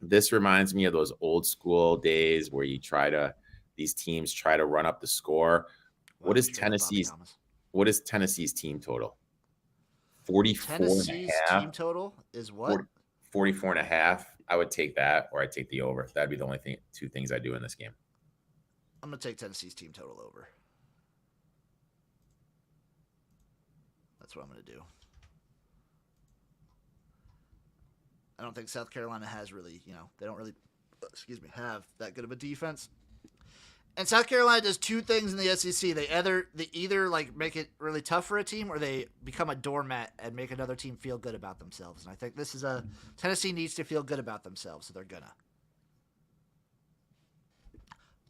This reminds me of those old school days where these teams try to run up the score. Wow, What is straight up Bobby Thomas. What is Tennessee's team total? 44 Tennessee's and a half. team total is what? 44 and a half. I would take that, or I'd take the over. That'd be the only two things I do in this game. I'm going to take Tennessee's team total over. That's what I'm going to do. I don't think South Carolina has really, they don't really, have that good of a defense. And South Carolina does two things in the SEC. They either like make it really tough for a team, or they become a doormat and make another team feel good about themselves. And I think Tennessee needs to feel good about themselves, so they're gonna.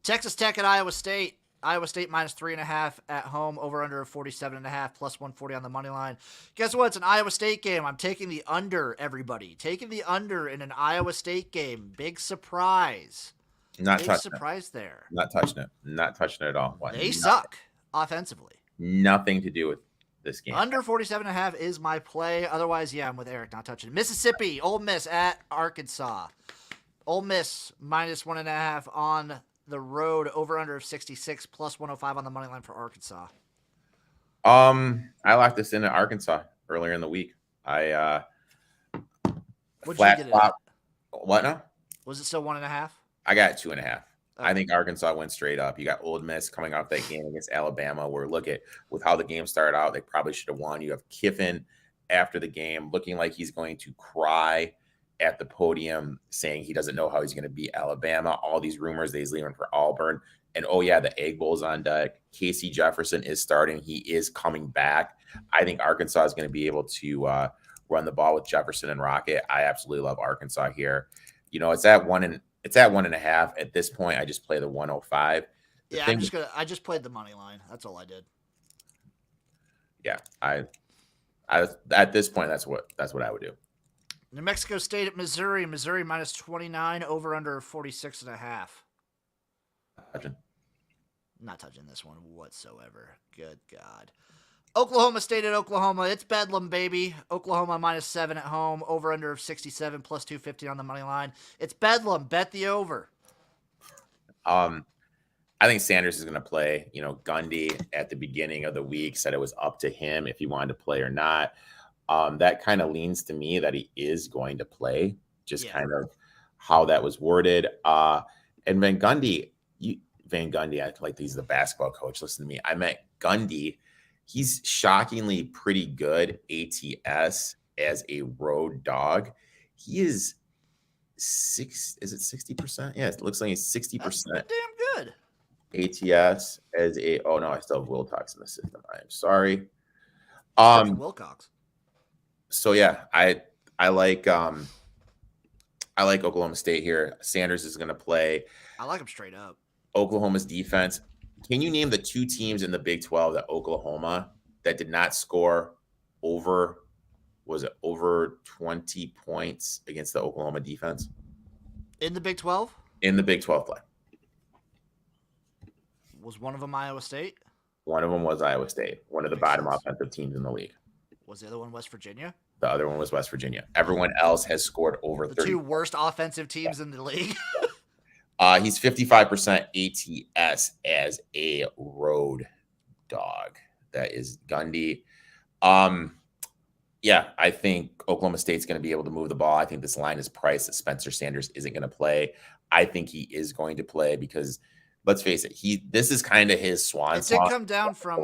Texas Tech at Iowa State. Iowa State minus 3.5 at home, over under 47.5, plus 140 on the money line. Guess what? It's an Iowa State game. I'm taking the under, everybody. Taking the under in an Iowa State game. Big surprise. Not Big touching surprise there. Not touching it. Not touching it at all. They suck offensively. Nothing to do with this game. Under 47.5 is my play. Otherwise, yeah, I'm with Eric. Not touching it. Mississippi, Ole Miss at Arkansas. Ole Miss minus 1.5 on the road, over under of 66, plus 105 on the money line for Arkansas. I locked this in at Arkansas earlier in the week. What'd you get it at? What now? Was it still 1.5? I got 2.5. Okay. I think Arkansas went straight up. You got Ole Miss coming off that game against Alabama, where with how the game started out, they probably should have won. You have Kiffin after the game looking like he's going to cry at the podium, saying he doesn't know how he's going to beat Alabama. All these rumors that he's leaving for Auburn. And oh yeah, the Egg Bowl's on deck. Casey Jefferson is starting. He is coming back. I think Arkansas is going to be able to run the ball with Jefferson and Rocket. I absolutely love Arkansas here. It's at 1.5 at this point. I just play the 105. I just played the money line. That's all I did. Yeah, I at this point that's what I would do. New Mexico State at Missouri. Missouri minus 29, over under 46.5. Not touching this one whatsoever. Good God. Oklahoma State at Oklahoma. It's Bedlam, baby. Oklahoma minus 7 at home, over under of 67, plus 250 on the money line. It's Bedlam. Bet the over. I think Sanders is going to play. Gundy at the beginning of the week said it was up to him if he wanted to play or not. That kind of leans to me that he is going to play, kind of how that was worded. And Van Gundy, I feel like he's the basketball coach. Listen to me. I meant Gundy. He's shockingly pretty good ATS as a road dog. He is is it 60%? Yeah, it looks like he's 60%. Damn good. ATS as a, oh no, I still have Wilcox in the system. I am sorry. Wilcox. So yeah, I like Oklahoma State here. Sanders is going to play. I like him straight up. Oklahoma's defense. Can you name the two teams in the Big 12 that Oklahoma that did not score over 20 points against the Oklahoma defense? In the Big 12? In the Big 12 play. Was one of them Iowa State? One of them was Iowa State, one of the bottom offensive teams in the league. Was the other one West Virginia? The other one was West Virginia. Everyone else has scored over 30. The two worst offensive teams in the league. He's 55% ATS as a road dog. That is Gundy. Yeah, I think Oklahoma State's going to be able to move the ball. I think this line is priced that Spencer Sanders isn't going to play. I think he is going to play because, let's face it, this is kind of his swan song. It did come down from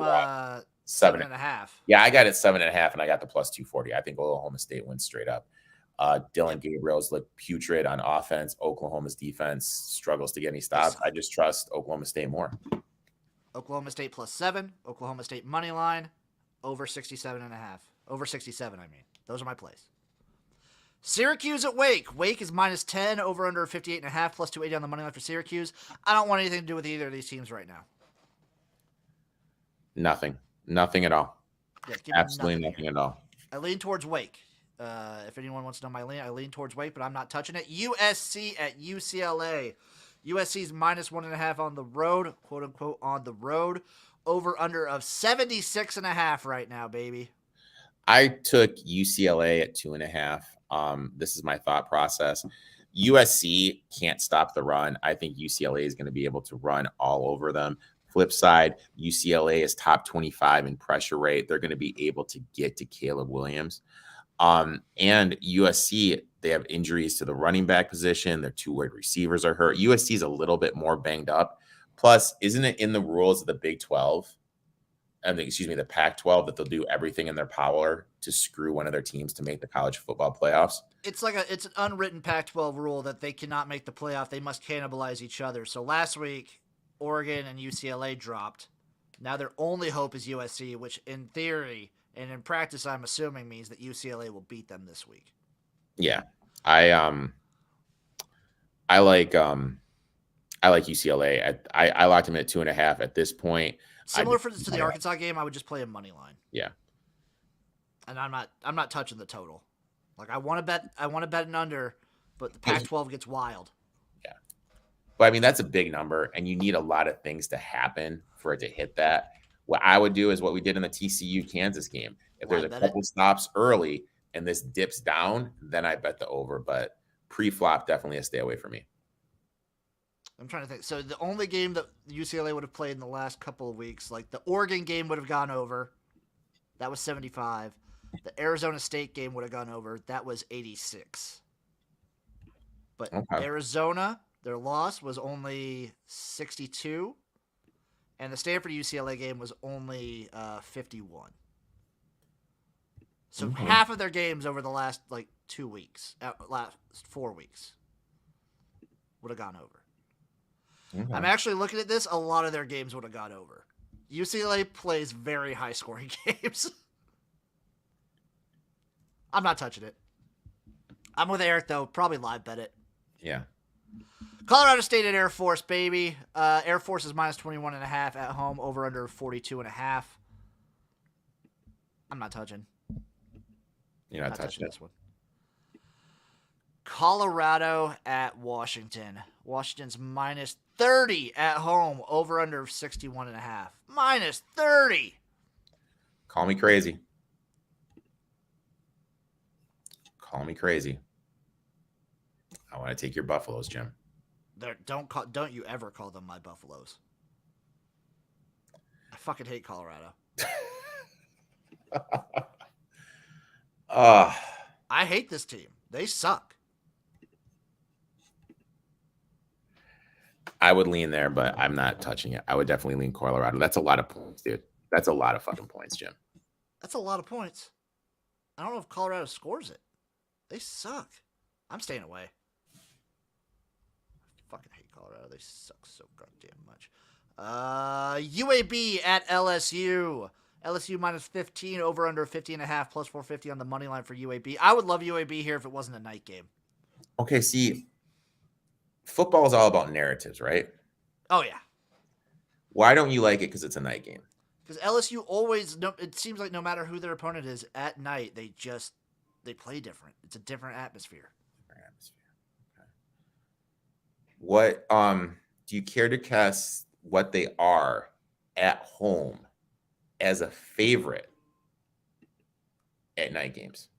7.5. Yeah, I got it 7.5, and I got the plus 240. I think Oklahoma State wins straight up. Dylan Gabriel's look putrid on offense. Oklahoma's defense struggles to get any stops. I just trust Oklahoma State more. Oklahoma State plus 7. Oklahoma State money line over 67.5. Over 67, I mean. Those are my plays. Syracuse at Wake. Wake is minus 10, over under 58.5, plus 280 on the money line for Syracuse. I don't want anything to do with either of these teams right now. Nothing at all. Yeah, absolutely nothing at all. I lean towards Wake. If anyone wants to know my lean, I lean towards Wake, but I'm not touching it. USC at UCLA. USC's minus 1.5 on the road, quote unquote, on the road. over under of 76.5 right now, baby. I took UCLA at 2.5. This is my thought process. USC can't stop the run. I think UCLA is going to be able to run all over them. Flip side, UCLA is top 25 in pressure rate. They're going to be able to get to Caleb Williams. And USC, they have injuries to the running back position. Their two wide receivers are hurt. USC is a little bit more banged up. Plus, isn't it in the rules of the Big 12? The Pac-12 that they'll do everything in their power to screw one of their teams to make the college football playoffs? It's an unwritten Pac-12 rule that they cannot make the playoff. They must cannibalize each other. So last week, Oregon and UCLA dropped. Now their only hope is USC, which in theory and in practice, I'm assuming means that UCLA will beat them this week. Yeah, I like UCLA. I locked him at 2.5 at this point. Similar to the Arkansas game, I would just play a money line. Yeah, and I'm not touching the total. Like I want to bet an under, but the Pac-12 gets wild. Yeah, but I mean that's a big number, and you need a lot of things to happen for it to hit that. What I would do is what we did in the TCU Kansas game. If there's a couple stops early and this dips down, then I bet the over. But pre-flop, definitely a stay away from me. I'm trying to think. So the only game that UCLA would have played in the last couple of weeks, like the Oregon game would have gone over. That was 75. The Arizona State game would have gone over. That was 86. But okay. Arizona, their loss was only 62. And the Stanford UCLA game was only 51. So half of their games over the last 2 weeks, last 4 weeks, would have gone over. Okay. I'm actually looking at this. A lot of their games would have gone over. UCLA plays very high-scoring games. I'm not touching it. I'm with Eric, though. Probably live bet it. Yeah. Colorado State at Air Force, baby. Air Force is minus 21.5 at home, over under 42.5. I'm not touching. You're not touching this one. Colorado at Washington. Washington's minus 30 at home, over under 61.5. Minus 30. Call me crazy. Call me crazy. I want to take your Buffaloes, Jim. Don't you ever call them my Buffaloes. I fucking hate Colorado. I hate this team. They suck. I would lean there, but I'm not touching it. I would definitely lean Colorado. That's a lot of points, dude. That's a lot of fucking points, Jim. That's a lot of points. I don't know if Colorado scores it. They suck. I'm staying away. I fucking hate Colorado. They suck so goddamn much. UAB at LSU. LSU minus 15, over under 50.5, plus 450 on the money line for UAB. I would love UAB here if it wasn't a night game. Okay, see, football is all about narratives, right? Oh, yeah. Why don't you like it because it's a night game? Because LSU always, it seems like no matter who their opponent is at night, they play different. It's a different atmosphere. Okay. What do you care to guess what they are at home as a favorite at night games?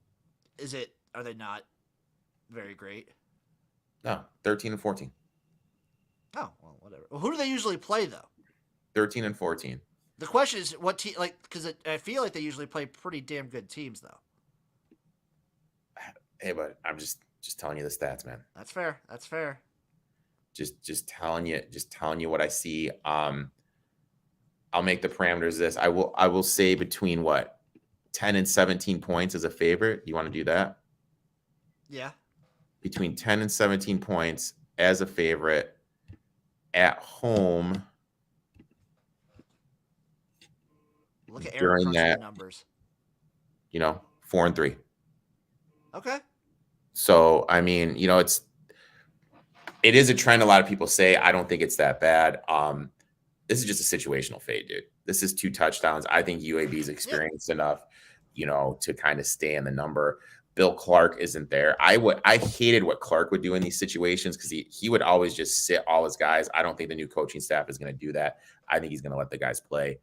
Are they not very great? No, 13 and 14. Oh, well, whatever. Well, who do they usually play, though? 13 and 14. The question is what team, because I feel like they usually play pretty damn good teams, though. Hey, but I'm just telling you the stats, man. That's fair. That's fair. Just telling you what I see. I'll make the parameters this. I will say between 10 and 17 points as a favorite. You want to do that? Yeah. Between 10 and 17 points as a favorite at home. Look at Aaron crunching the numbers. 4-3. Okay. So, I mean, it is a trend. A lot of people say, I don't think it's that bad. This is just a situational fade, dude. This is 2 touchdowns. I think UAB is experienced enough, to kind of stay in the number. Bill Clark isn't there. I hated what Clark would do in these situations because he would always just sit all his guys. I don't think the new coaching staff is going to do that. I think he's going to let the guys play.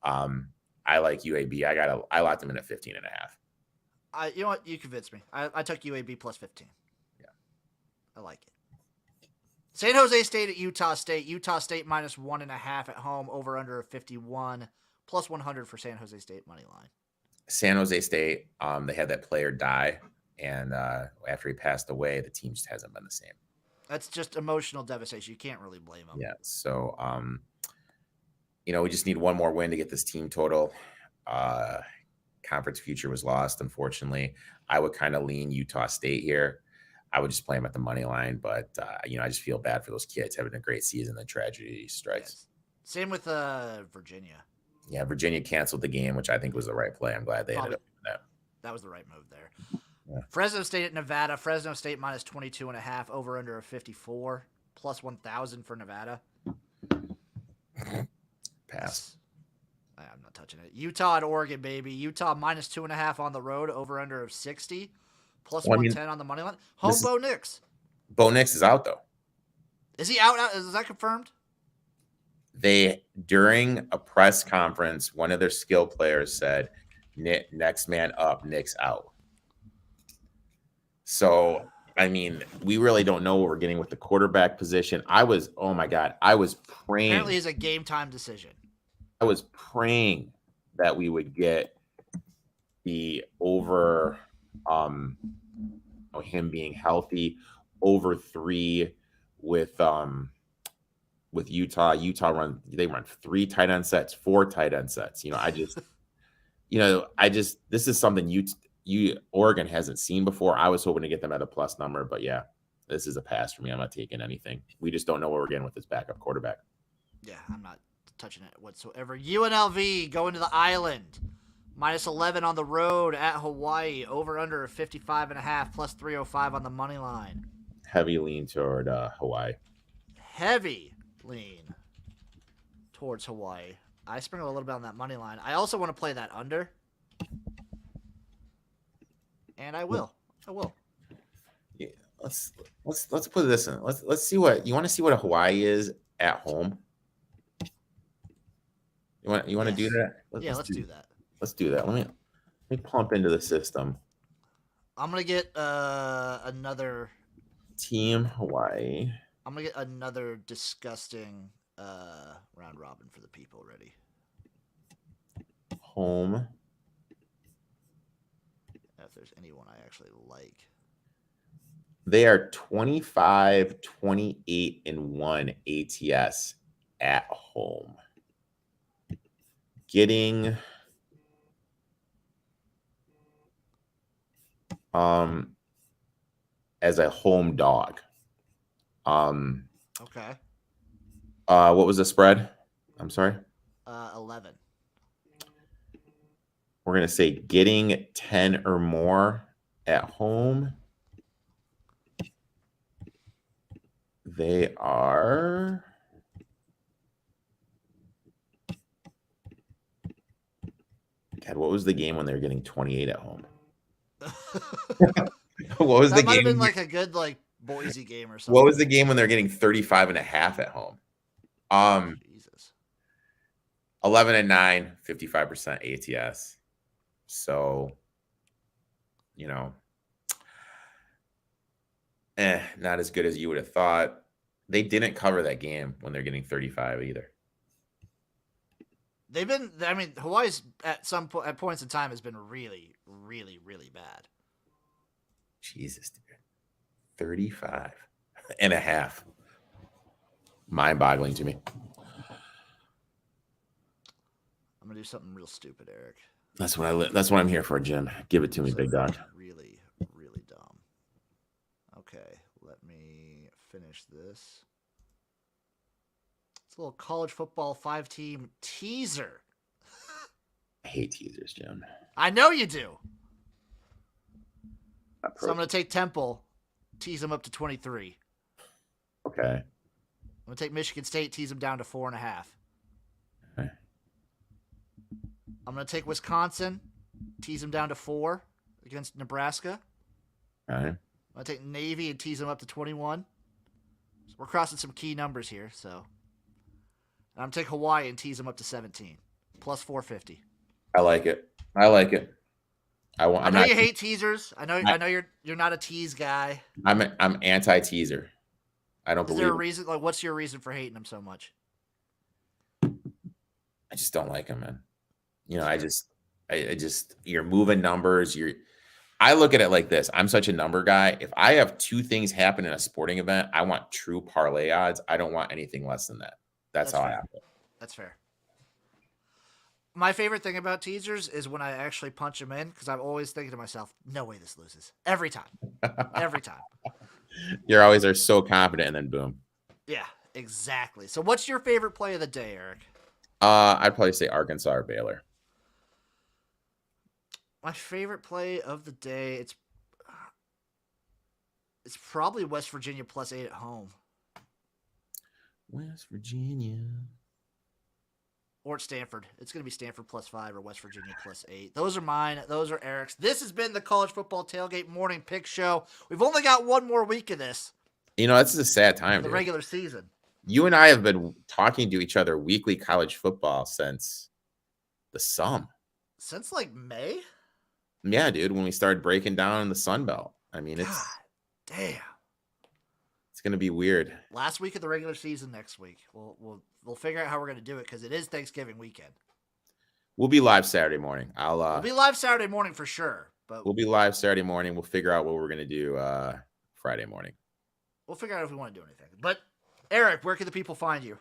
I like UAB. I locked them in at 15.5. You know what? You convinced me. I took UAB plus 15. Yeah. I like it. San Jose State at Utah State. Utah State minus 1.5 at home. Over under 51. Plus 100 for San Jose State money line. San Jose State, they had that player die, and after he passed away, the team just hasn't been the same. That's just emotional devastation. You can't really blame them. Yeah. So, we just need one more win to get this team total. Conference future was lost, unfortunately. I would kind of lean Utah State here. I would just play them at the money line, but I just feel bad for those kids having a great season. The tragedy strikes. Yes. Same with Virginia. Yeah, Virginia canceled the game, which I think was the right play. I'm glad they ended up doing that. That was the right move there. Yeah. Fresno State at Nevada. Fresno State minus 22.5. Over under 54. Plus 1,000 for Nevada. Pass. I'm not touching it. Utah at Oregon, baby. Utah minus 2.5 on the road. Over under of 60. Plus 110 on the money line. Home Bo Nix. Bo Nix is out, though. Is he out? Is that confirmed? During a press conference, one of their skill players said, next man up, Nick's out. So, we really don't know what we're getting with the quarterback position. I was praying. Apparently, it's a game time decision. I was praying that we would get the over him being healthy, over 3 with Utah. They run 3 tight end sets, 4 tight end sets. This is something Oregon hasn't seen before. I was hoping to get them at a plus number, but yeah, this is a pass for me. I'm not taking anything. We just don't know what we're getting with this backup quarterback. Yeah, I'm not touching it whatsoever. UNLV going to the island. Minus 11 on the road at Hawaii. Over under 55.5. Plus 305 on the money line. Heavy lean toward Hawaii. Heavy lean towards Hawaii. I sprinkle a little bit on that money line. I also want to play that under. And I will. Yeah, let's put this in. Let's see what you want to see what a Hawaii is at home. You want to do that? Let's do that. Let's do that. Let me pump into the system. I'm gonna get another team Hawaii. I'm gonna get another disgusting round robin for the people ready. Home. If there's anyone I actually like. They are 25, 28, and 1 ATS at home. Getting as a home dog. Okay. What was the spread? I'm sorry. 11. We're gonna say getting 10 or more at home. They are. God, what was the game when they were getting 28 at home? What was the game? That might have been like a good Boise game or something. What was the game when they're getting 35.5 at home? Jesus. 11-9, 55% ATS. So, not as good as you would have thought. They didn't cover that game when they're getting 35 either. They've been. Hawaii's at points in time has been really, really, really bad. Jesus, dude. 35.5. Mind-boggling to me. I'm gonna do something real stupid, Eric. That's what I'm here for, Jim. Give it to me, big dog. Really, really dumb. Okay, let me finish this. It's a little college football 5-team teaser. I hate teasers, Jim. I know you do. So I'm going to take Temple, tease them up to 23. Okay. I'm going to take Michigan State, tease them down to 4.5. Okay. I'm going to take Wisconsin, tease them down to 4 against Nebraska. All right. I'm going to take Navy and tease them up to 21. So we're crossing some key numbers here, so. And I'm going to take Hawaii and tease them up to 17. plus 450. I like it. I like it. I I'm know not. you hate teasers. I I, know you're not a tease guy. I'm anti-teaser. I don't Is there a believe it. reason? Like, what's your reason for hating them so much? I just don't like them, man. You know, That's fair. I just, you're moving numbers. I look at it like this. I'm such a number guy. If I have two things happen in a sporting event, I want true parlay odds. I don't want anything less than that. That's That's how I fair. have it. That's fair. My favorite thing about teasers is when I actually punch them in because I'm always thinking to myself, no way this loses. Every time. Every time. You always are so confident, and then boom. Yeah, exactly. So what's your favorite play of the day, Eric? I'd probably say Arkansas or Baylor. My favorite play of the day, it's probably West Virginia plus 8 at home. West Virginia. Or at Stanford. It's going to be Stanford plus 5 or West Virginia plus 8. Those are mine. Those are Eric's. This has been the College Football Tailgate Morning Pick Show. We've only got one more week of this. You know, this is a sad time, the dude. Regular season. You and I have been talking to each other weekly college football since the summer. Since like May? Yeah, dude, when we started breaking down in the Sun Belt. I mean, God damn. It's going to be weird. Last week of the regular season next week. We'll figure out how we're going to do it because it is Thanksgiving weekend. We'll be live Saturday morning. We'll be live Saturday morning for sure. But we'll be live Saturday morning. We'll figure out what we're going to do Friday morning. We'll figure out if we want to do anything. But Eric, where can the people find you?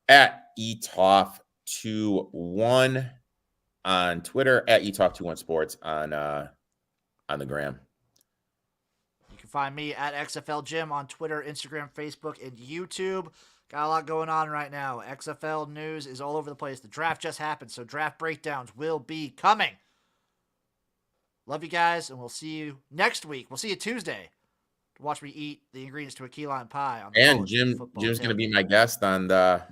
At eToff21 on Twitter, at eToff21 Sports on the gram. You can find me at XFL Jim on Twitter, Instagram, Facebook, and YouTube. Got a lot going on right now. XFL news is all over the place. The draft just happened, so draft breakdowns will be coming. Love you guys, and we'll see you next week. We'll see you Tuesday to watch me eat the ingredients to a key lime pie. And Jim's going to be my guest on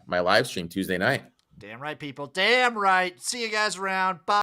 my live stream Tuesday night. Damn right, people. Damn right. See you guys around. Bye.